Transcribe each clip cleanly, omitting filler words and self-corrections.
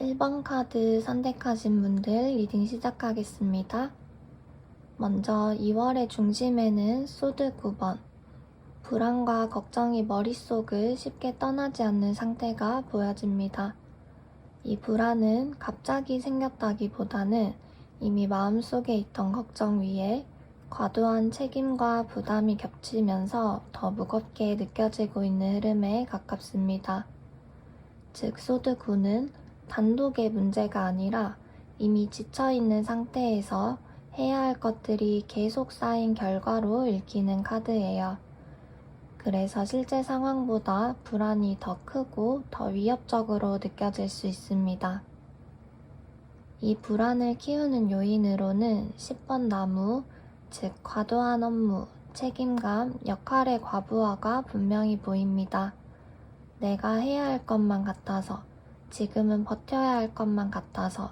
1번 카드 선택하신 분들 리딩 시작하겠습니다. 먼저 2월의 중심에는 소드 9번, 불안과 걱정이 머릿속을 쉽게 떠나지 않는 상태가 보여집니다. 이 불안은 갑자기 생겼다기보다는 이미 마음속에 있던 걱정 위에 과도한 책임과 부담이 겹치면서 더 무겁게 느껴지고 있는 흐름에 가깝습니다. 즉 소드 9는 단독의 문제가 아니라 이미 지쳐있는 상태에서 해야 할 것들이 계속 쌓인 결과로 읽히는 카드예요. 그래서 실제 상황보다 불안이 더 크고 더 위협적으로 느껴질 수 있습니다. 이 불안을 키우는 요인으로는 10번 나무, 즉 과도한 업무, 책임감, 역할의 과부하가 분명히 보입니다. 내가 해야 할 것만 같아서, 지금은 버텨야 할 것만 같아서,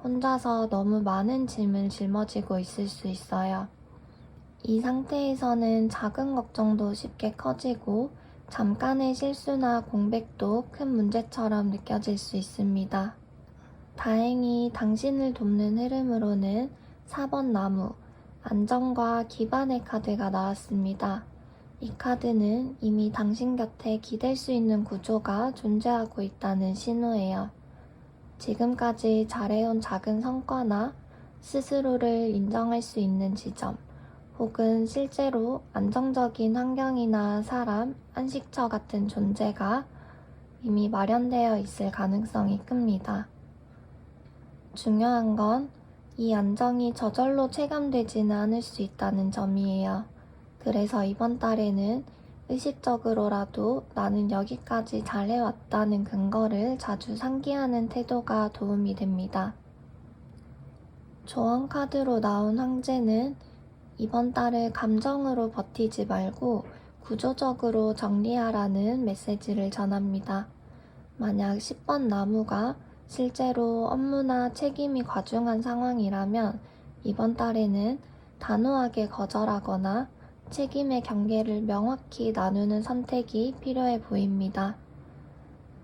혼자서 너무 많은 짐을 짊어지고 있을 수 있어요. 이 상태에서는 작은 걱정도 쉽게 커지고 잠깐의 실수나 공백도 큰 문제처럼 느껴질 수 있습니다. 다행히 당신을 돕는 흐름으로는 4번 나무, 안정과 기반의 카드가 나왔습니다. 이 카드는 이미 당신 곁에 기댈 수 있는 구조가 존재하고 있다는 신호예요. 지금까지 잘해온 작은 성과나 스스로를 인정할 수 있는 지점, 혹은 실제로 안정적인 환경이나 사람, 안식처 같은 존재가 이미 마련되어 있을 가능성이 큽니다. 중요한 건 이 안정이 저절로 체감되지는 않을 수 있다는 점이에요. 그래서 이번 달에는 의식적으로라도 나는 여기까지 잘해왔다는 근거를 자주 상기하는 태도가 도움이 됩니다. 조언 카드로 나온 황제는 이번 달을 감정으로 버티지 말고 구조적으로 정리하라는 메시지를 전합니다. 만약 10번 나무가 실제로 업무나 책임이 과중한 상황이라면 이번 달에는 단호하게 거절하거나 책임의 경계를 명확히 나누는 선택이 필요해 보입니다.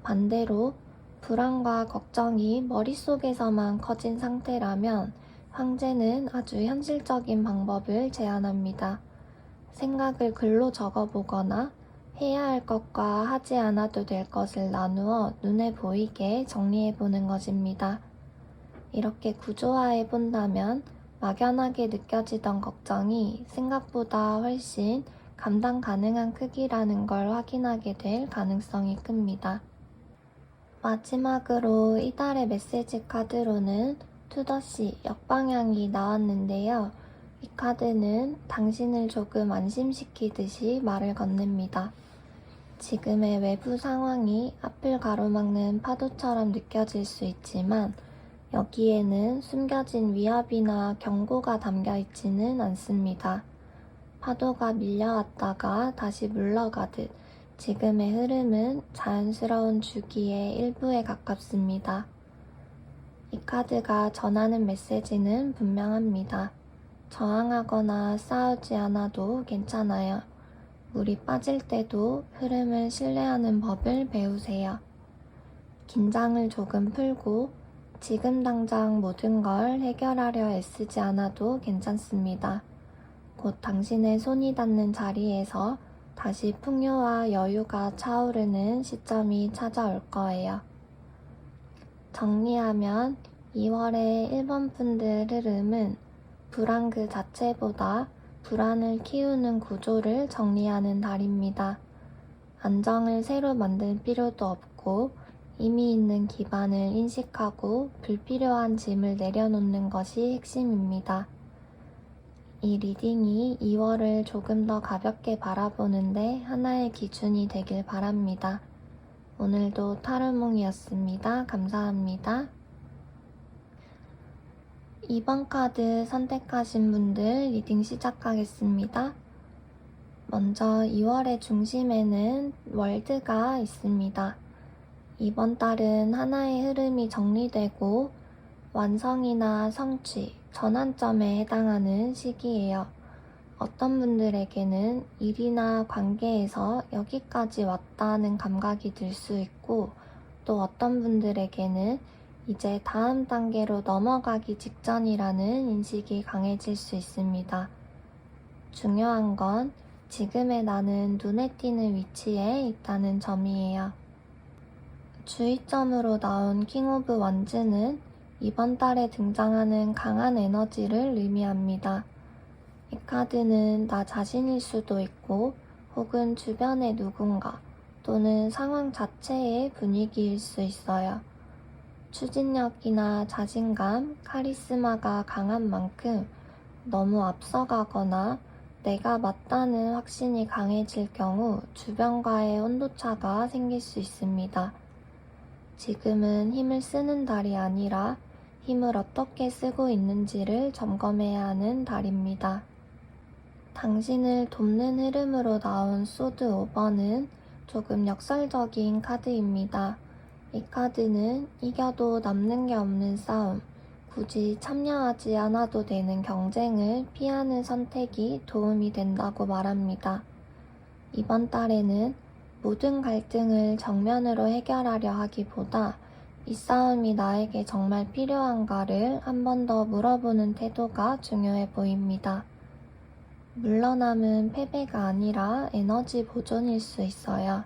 반대로 불안과 걱정이 머릿속에서만 커진 상태라면 황제는 아주 현실적인 방법을 제안합니다. 생각을 글로 적어보거나 해야 할 것과 하지 않아도 될 것을 나누어 눈에 보이게 정리해보는 것입니다. 이렇게 구조화해 본다면 막연하게 느껴지던 걱정이 생각보다 훨씬 감당 가능한 크기라는 걸 확인하게 될 가능성이 큽니다. 마지막으로 이달의 메시지 카드로는 투더시 역방향이 나왔는데요. 이 카드는 당신을 조금 안심시키듯이 말을 건넵니다. 지금의 외부 상황이 앞을 가로막는 파도처럼 느껴질 수 있지만 여기에는 숨겨진 위협이나 경고가 담겨 있지는 않습니다. 파도가 밀려왔다가 다시 물러가듯 지금의 흐름은 자연스러운 주기의 일부에 가깝습니다. 이 카드가 전하는 메시지는 분명합니다. 저항하거나 싸우지 않아도 괜찮아요. 물이 빠질 때도 흐름을 신뢰하는 법을 배우세요. 긴장을 조금 풀고 지금 당장 모든 걸 해결하려 애쓰지 않아도 괜찮습니다. 곧 당신의 손이 닿는 자리에서 다시 풍요와 여유가 차오르는 시점이 찾아올 거예요. 정리하면 2월의 1번 분들 흐름은 불안 그 자체보다 불안을 키우는 구조를 정리하는 달입니다. 안정을 새로 만들 필요도 없고 이미 있는 기반을 인식하고 불필요한 짐을 내려놓는 것이 핵심입니다. 이 리딩이 2월을 조금 더 가볍게 바라보는데 하나의 기준이 되길 바랍니다. 오늘도 타로몽이었습니다. 감사합니다. 2번 카드 선택하신 분들 리딩 시작하겠습니다. 먼저 2월의 중심에는 월드가 있습니다. 이번 달은 하나의 흐름이 정리되고 완성이나 성취, 전환점에 해당하는 시기예요. 어떤 분들에게는 일이나 관계에서 여기까지 왔다는 감각이 들 수 있고 또 어떤 분들에게는 이제 다음 단계로 넘어가기 직전이라는 인식이 강해질 수 있습니다. 중요한 건 지금의 나는 눈에 띄는 위치에 있다는 점이에요. 주의점으로 나온 킹 오브 원즈는 이번 달에 등장하는 강한 에너지를 의미합니다. 이 카드는 나 자신일 수도 있고 혹은 주변의 누군가 또는 상황 자체의 분위기일 수 있어요. 추진력이나 자신감, 카리스마가 강한 만큼 너무 앞서가거나 내가 맞다는 확신이 강해질 경우 주변과의 온도차가 생길 수 있습니다. 지금은 힘을 쓰는 달이 아니라 힘을 어떻게 쓰고 있는지를 점검해야 하는 달입니다. 당신을 돕는 흐름으로 나온 소드 오버는 조금 역설적인 카드입니다. 이 카드는 이겨도 남는 게 없는 싸움, 굳이 참여하지 않아도 되는 경쟁을 피하는 선택이 도움이 된다고 말합니다. 이번 달에는 모든 갈등을 정면으로 해결하려 하기보다 이 싸움이 나에게 정말 필요한가를 한 번 더 물어보는 태도가 중요해 보입니다. 물러남은 패배가 아니라 에너지 보존일 수 있어요.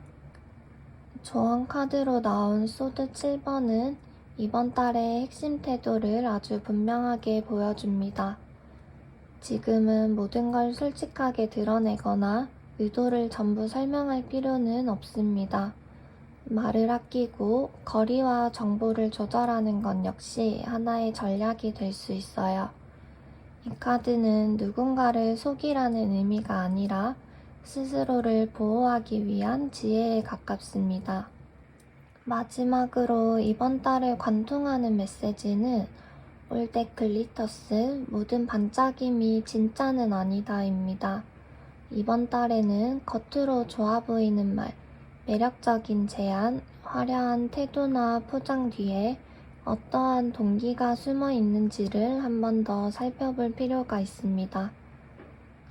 조언 카드로 나온 소드 7번은 이번 달의 핵심 태도를 아주 분명하게 보여줍니다. 지금은 모든 걸 솔직하게 드러내거나 의도를 전부 설명할 필요는 없습니다. 말을 아끼고 거리와 정보를 조절하는 것 역시 하나의 전략이 될 수 있어요. 이 카드는 누군가를 속이라는 의미가 아니라 스스로를 보호하기 위한 지혜에 가깝습니다. 마지막으로 이번 달을 관통하는 메시지는 올댓 글리터스, 모든 반짝임이 진짜는 아니다입니다. 이번 달에는 겉으로 좋아 보이는 말, 매력적인 제안, 화려한 태도나 포장 뒤에 어떠한 동기가 숨어 있는지를 한 번 더 살펴볼 필요가 있습니다.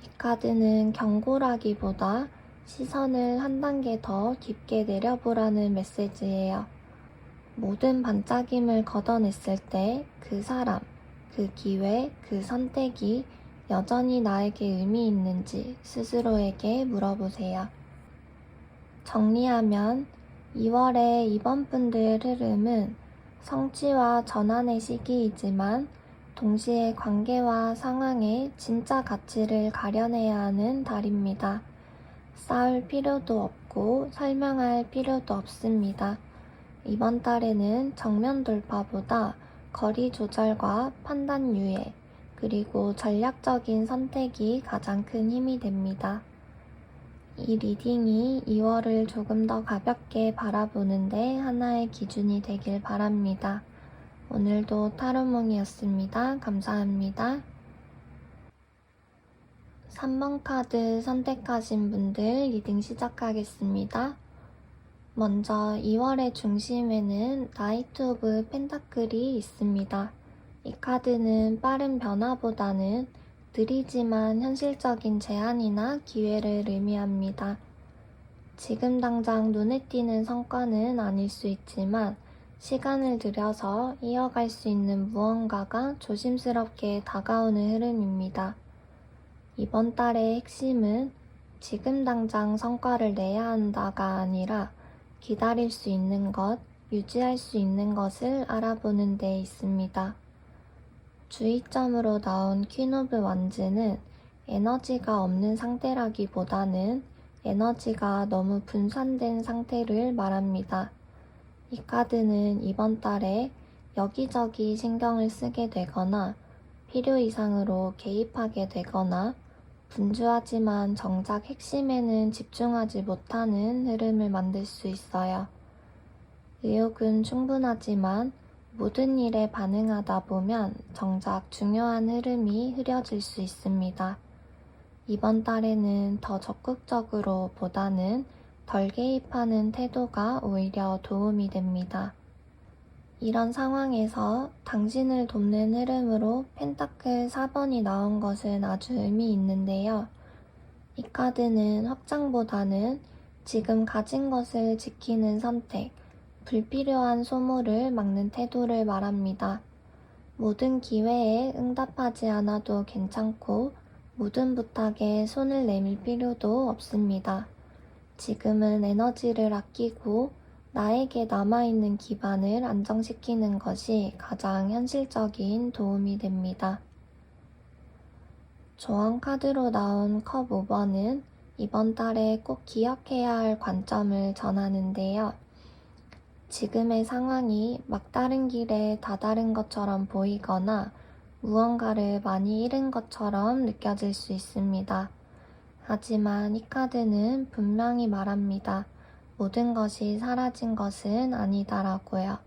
이 카드는 경고라기보다 시선을 한 단계 더 깊게 내려보라는 메시지예요. 모든 반짝임을 걷어냈을 때 그 사람, 그 기회, 그 선택이 여전히 나에게 의미 있는지 스스로에게 물어보세요. 정리하면 2월의 이번 분들 흐름은 성취와 전환의 시기이지만 동시에 관계와 상황의 진짜 가치를 가려내야 하는 달입니다. 싸울 필요도 없고 설명할 필요도 없습니다. 이번 달에는 정면 돌파보다 거리 조절과 판단 유예, 그리고 전략적인 선택이 가장 큰 힘이 됩니다. 이 리딩이 2월을 조금 더 가볍게 바라보는데 하나의 기준이 되길 바랍니다. 오늘도 타로몽이었습니다. 감사합니다. 3번 카드 선택하신 분들 리딩 시작하겠습니다. 먼저 2월의 중심에는 나이트 오브 펜타클이 있습니다. 이 카드는 빠른 변화보다는 느리지만 현실적인 제안이나 기회를 의미합니다. 지금 당장 눈에 띄는 성과는 아닐 수 있지만 시간을 들여서 이어갈 수 있는 무언가가 조심스럽게 다가오는 흐름입니다. 이번 달의 핵심은 지금 당장 성과를 내야 한다가 아니라 기다릴 수 있는 것, 유지할 수 있는 것을 알아보는 데 있습니다. 주의점으로 나온 퀸 오브 원즈는 에너지가 없는 상태라기보다는 에너지가 너무 분산된 상태를 말합니다. 이 카드는 이번 달에 여기저기 신경을 쓰게 되거나 필요 이상으로 개입하게 되거나 분주하지만 정작 핵심에는 집중하지 못하는 흐름을 만들 수 있어요. 의욕은 충분하지만 모든 일에 반응하다 보면 정작 중요한 흐름이 흐려질 수 있습니다. 이번 달에는 더 적극적으로 보다는 덜 개입하는 태도가 오히려 도움이 됩니다. 이런 상황에서 당신을 돕는 흐름으로 펜타클 4번이 나온 것은 아주 의미 있는데요. 이 카드는 확장보다는 지금 가진 것을 지키는 선택, 불필요한 소모를 막는 태도를 말합니다. 모든 기회에 응답하지 않아도 괜찮고 모든 부탁에 손을 내밀 필요도 없습니다. 지금은 에너지를 아끼고 나에게 남아있는 기반을 안정시키는 것이 가장 현실적인 도움이 됩니다. 조언 카드로 나온 컵 5번은 이번 달에 꼭 기억해야 할 관점을 전하는데요. 지금의 상황이 막다른 길에 다다른 것처럼 보이거나 무언가를 많이 잃은 것처럼 느껴질 수 있습니다. 하지만 이 카드는 분명히 말합니다. 모든 것이 사라진 것은 아니다라고요.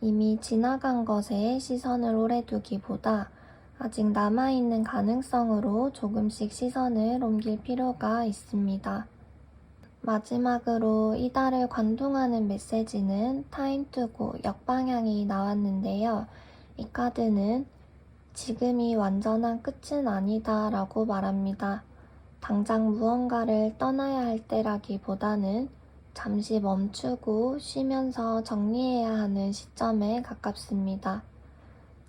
이미 지나간 것에 시선을 오래 두기보다 아직 남아있는 가능성으로 조금씩 시선을 옮길 필요가 있습니다. 마지막으로 이달을 관통하는 메시지는 타임 투고 역방향이 나왔는데요. 이 카드는 지금이 완전한 끝은 아니다 라고 말합니다. 당장 무언가를 떠나야 할 때라기보다는 잠시 멈추고 쉬면서 정리해야 하는 시점에 가깝습니다.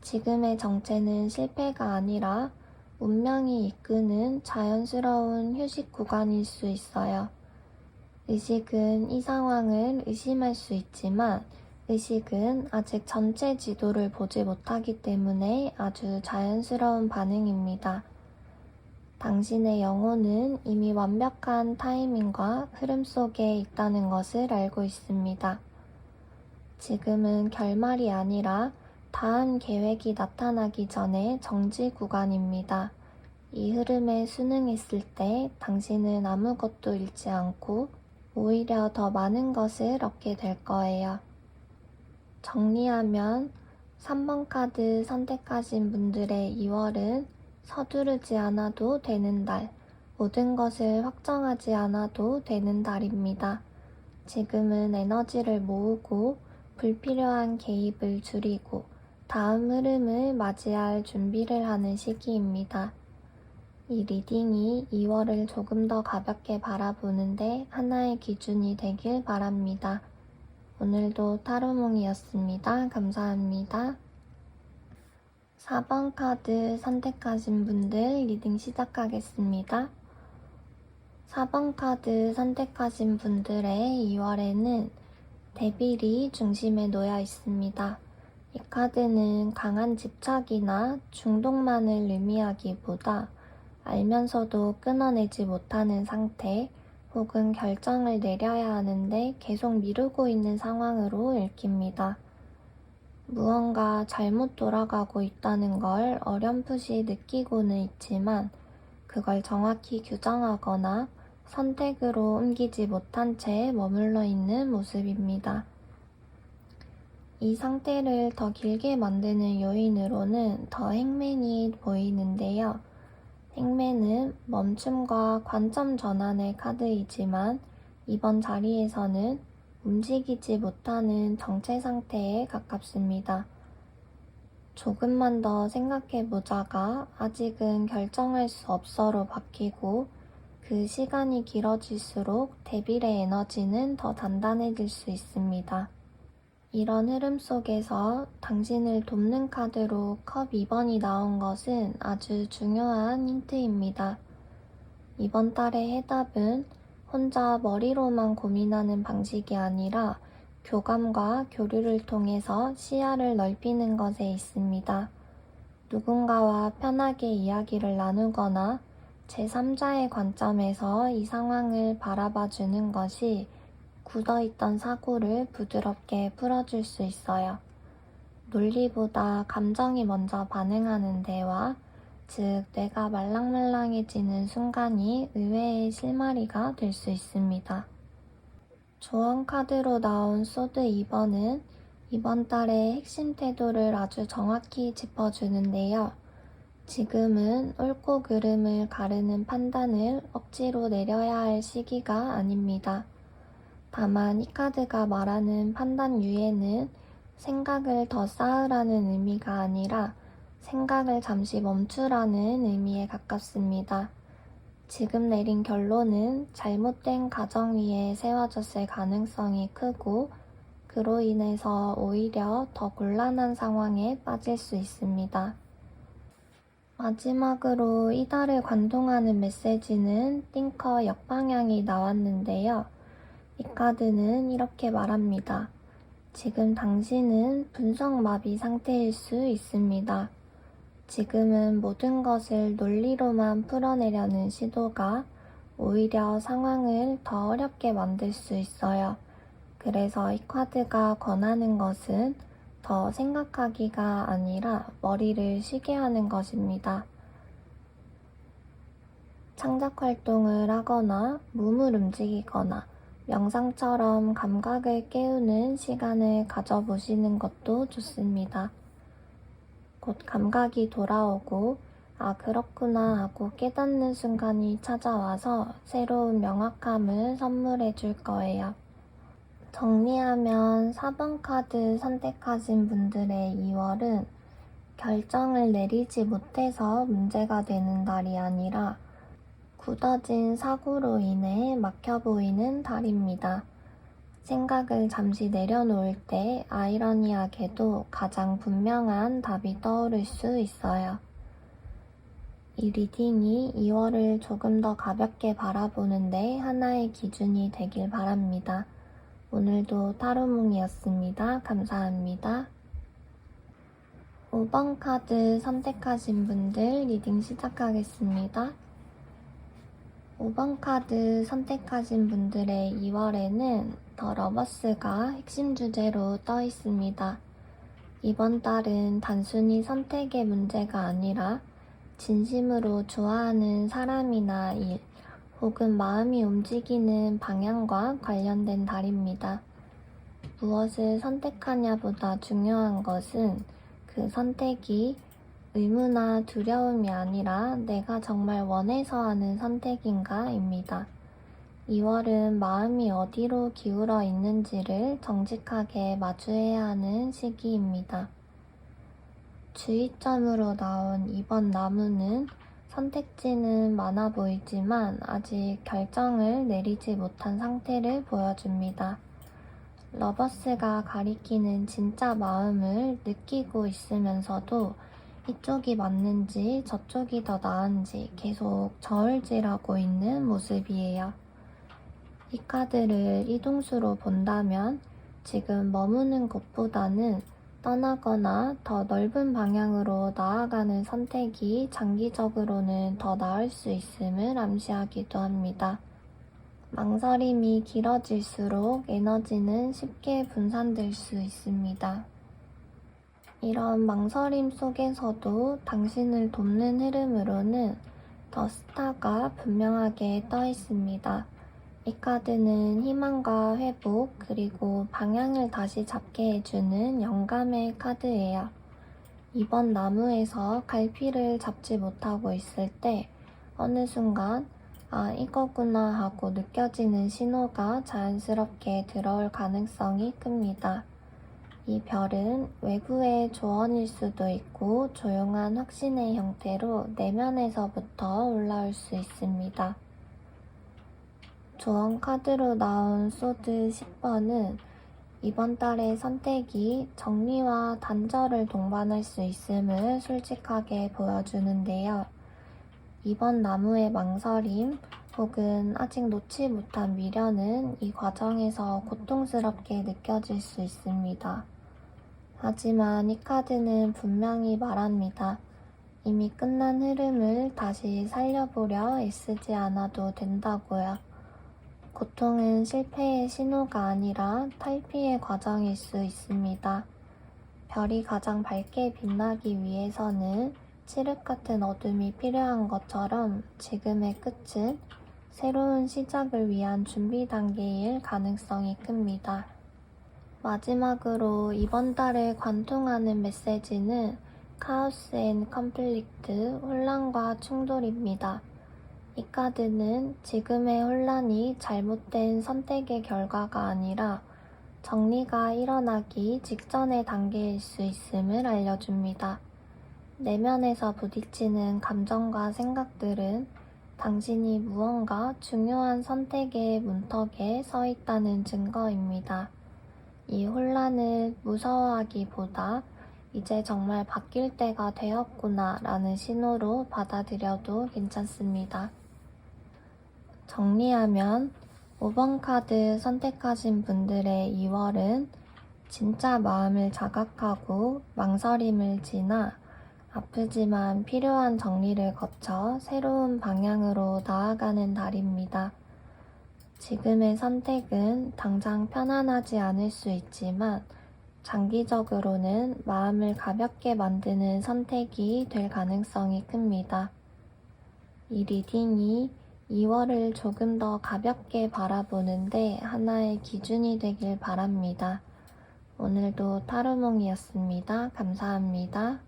지금의 정체는 실패가 아니라 운명이 이끄는 자연스러운 휴식 구간일 수 있어요. 의식은 이 상황을 의심할 수 있지만 의식은 아직 전체 지도를 보지 못하기 때문에 아주 자연스러운 반응입니다. 당신의 영혼은 이미 완벽한 타이밍과 흐름 속에 있다는 것을 알고 있습니다. 지금은 결말이 아니라 다음 계획이 나타나기 전에 정지 구간입니다. 이 흐름에 순응했을 때 당신은 아무것도 잃지 않고 오히려 더 많은 것을 얻게 될 거예요. 정리하면 3번 카드 선택하신 분들의 2월은 서두르지 않아도 되는 달, 모든 것을 확정하지 않아도 되는 달입니다. 지금은 에너지를 모으고 불필요한 개입을 줄이고 다음 흐름을 맞이할 준비를 하는 시기입니다. 이 리딩이 2월을 조금 더 가볍게 바라보는데 하나의 기준이 되길 바랍니다. 오늘도 타로몽이었습니다. 감사합니다. 4번 카드 선택하신 분들 리딩 시작하겠습니다. 4번 카드 선택하신 분들의 2월에는 데빌이 중심에 놓여 있습니다. 이 카드는 강한 집착이나 중독만을 의미하기보다 알면서도 끊어내지 못하는 상태 혹은 결정을 내려야 하는데 계속 미루고 있는 상황으로 읽힙니다. 무언가 잘못 돌아가고 있다는 걸 어렴풋이 느끼고는 있지만 그걸 정확히 규정하거나 선택으로 옮기지 못한 채 머물러 있는 모습입니다. 이 상태를 더 길게 만드는 요인으로는 더 행맨이 보이는데요. 행맨은 멈춤과 관점 전환의 카드이지만 이번 자리에서는 움직이지 못하는 정체 상태에 가깝습니다. 조금만 더 생각해보자가 아직은 결정할 수 없어로 바뀌고 그 시간이 길어질수록 데빌의 에너지는 더 단단해질 수 있습니다. 이런 흐름 속에서 당신을 돕는 카드로 컵 2번이 나온 것은 아주 중요한 힌트입니다. 이번 달의 해답은 혼자 머리로만 고민하는 방식이 아니라 교감과 교류를 통해서 시야를 넓히는 것에 있습니다. 누군가와 편하게 이야기를 나누거나 제3자의 관점에서 이 상황을 바라봐 주는 것이 굳어있던 사고를 부드럽게 풀어줄 수 있어요. 논리보다 감정이 먼저 반응하는 대화, 즉 뇌가 말랑말랑해지는 순간이 의외의 실마리가 될 수 있습니다. 조언 카드로 나온 소드 2번은 이번 달의 핵심 태도를 아주 정확히 짚어주는데요. 지금은 옳고 그름을 가르는 판단을 억지로 내려야 할 시기가 아닙니다. 다만 이 카드가 말하는 판단 유예는 생각을 더 쌓으라는 의미가 아니라 생각을 잠시 멈추라는 의미에 가깝습니다. 지금 내린 결론은 잘못된 가정 위에 세워졌을 가능성이 크고 그로 인해서 오히려 더 곤란한 상황에 빠질 수 있습니다. 마지막으로 이달을 관통하는 메시지는 띵커 역방향이 나왔는데요. 이 카드는 이렇게 말합니다. 지금 당신은 분석마비 상태일 수 있습니다. 지금은 모든 것을 논리로만 풀어내려는 시도가 오히려 상황을 더 어렵게 만들 수 있어요. 그래서 이 카드가 권하는 것은 더 생각하기가 아니라 머리를 쉬게 하는 것입니다. 창작 활동을 하거나 몸을 움직이거나 명상처럼 감각을 깨우는 시간을 가져보시는 것도 좋습니다. 곧 감각이 돌아오고 아 그렇구나 하고 깨닫는 순간이 찾아와서 새로운 명확함을 선물해 줄 거예요. 정리하면 4번 카드 선택하신 분들의 2월은 결정을 내리지 못해서 문제가 되는 달이 아니라 굳어진 사고로 인해 막혀 보이는 달입니다. 생각을 잠시 내려놓을 때 아이러니하게도 가장 분명한 답이 떠오를 수 있어요. 이 리딩이 2월을 조금 더 가볍게 바라보는데 하나의 기준이 되길 바랍니다. 오늘도 타로몽이었습니다. 감사합니다. 5번 카드 선택하신 분들 리딩 시작하겠습니다. 5번 카드 선택하신 분들의 2월에는 더 러버스가 핵심 주제로 떠 있습니다. 이번 달은 단순히 선택의 문제가 아니라 진심으로 좋아하는 사람이나 일, 혹은 마음이 움직이는 방향과 관련된 달입니다. 무엇을 선택하냐보다 중요한 것은 그 선택이 의무나 두려움이 아니라 내가 정말 원해서 하는 선택인가입니다. 2월은 마음이 어디로 기울어 있는지를 정직하게 마주해야 하는 시기입니다. 주의점으로 나온 이번 나무는 선택지는 많아 보이지만 아직 결정을 내리지 못한 상태를 보여줍니다. 러버스가 가리키는 진짜 마음을 느끼고 있으면서도 이쪽이 맞는지 저쪽이 더 나은지 계속 저울질하고 있는 모습이에요. 이 카드를 이동수로 본다면 지금 머무는 곳보다는 떠나거나 더 넓은 방향으로 나아가는 선택이 장기적으로는 더 나을 수 있음을 암시하기도 합니다. 망설임이 길어질수록 에너지는 쉽게 분산될 수 있습니다. 이런 망설임 속에서도 당신을 돕는 흐름으로는 더 스타가 분명하게 떠 있습니다. 이 카드는 희망과 회복 그리고 방향을 다시 잡게 해주는 영감의 카드예요. 이번 나무에서 갈피를 잡지 못하고 있을 때 어느 순간 아 이거구나 하고 느껴지는 신호가 자연스럽게 들어올 가능성이 큽니다. 이 별은 외부의 조언일 수도 있고 조용한 확신의 형태로 내면에서부터 올라올 수 있습니다. 조언 카드로 나온 소드 10번은 이번 달의 선택이 정리와 단절을 동반할 수 있음을 솔직하게 보여주는데요. 이번 나무의 망설임 혹은 아직 놓지 못한 미련은 이 과정에서 고통스럽게 느껴질 수 있습니다. 하지만 이 카드는 분명히 말합니다. 이미 끝난 흐름을 다시 살려보려 애쓰지 않아도 된다고요. 고통은 실패의 신호가 아니라 탈피의 과정일 수 있습니다. 별이 가장 밝게 빛나기 위해서는 칠흑 같은 어둠이 필요한 것처럼 지금의 끝은 새로운 시작을 위한 준비 단계일 가능성이 큽니다. 마지막으로 이번 달을 관통하는 메시지는 카오스 앤 컨플릭트, 혼란과 충돌입니다. 이 카드는 지금의 혼란이 잘못된 선택의 결과가 아니라 정리가 일어나기 직전의 단계일 수 있음을 알려줍니다. 내면에서 부딪히는 감정과 생각들은 당신이 무언가 중요한 선택의 문턱에 서 있다는 증거입니다. 이 혼란을 무서워하기보다 이제 정말 바뀔 때가 되었구나 라는 신호로 받아들여도 괜찮습니다. 정리하면 5번 카드 선택하신 분들의 2월은 진짜 마음을 자각하고 망설임을 지나 아프지만 필요한 정리를 거쳐 새로운 방향으로 나아가는 달입니다. 지금의 선택은 당장 편안하지 않을 수 있지만 장기적으로는 마음을 가볍게 만드는 선택이 될 가능성이 큽니다. 이 리딩이 2월을 조금 더 가볍게 바라보는데 하나의 기준이 되길 바랍니다. 오늘도 타로몽이었습니다. 감사합니다.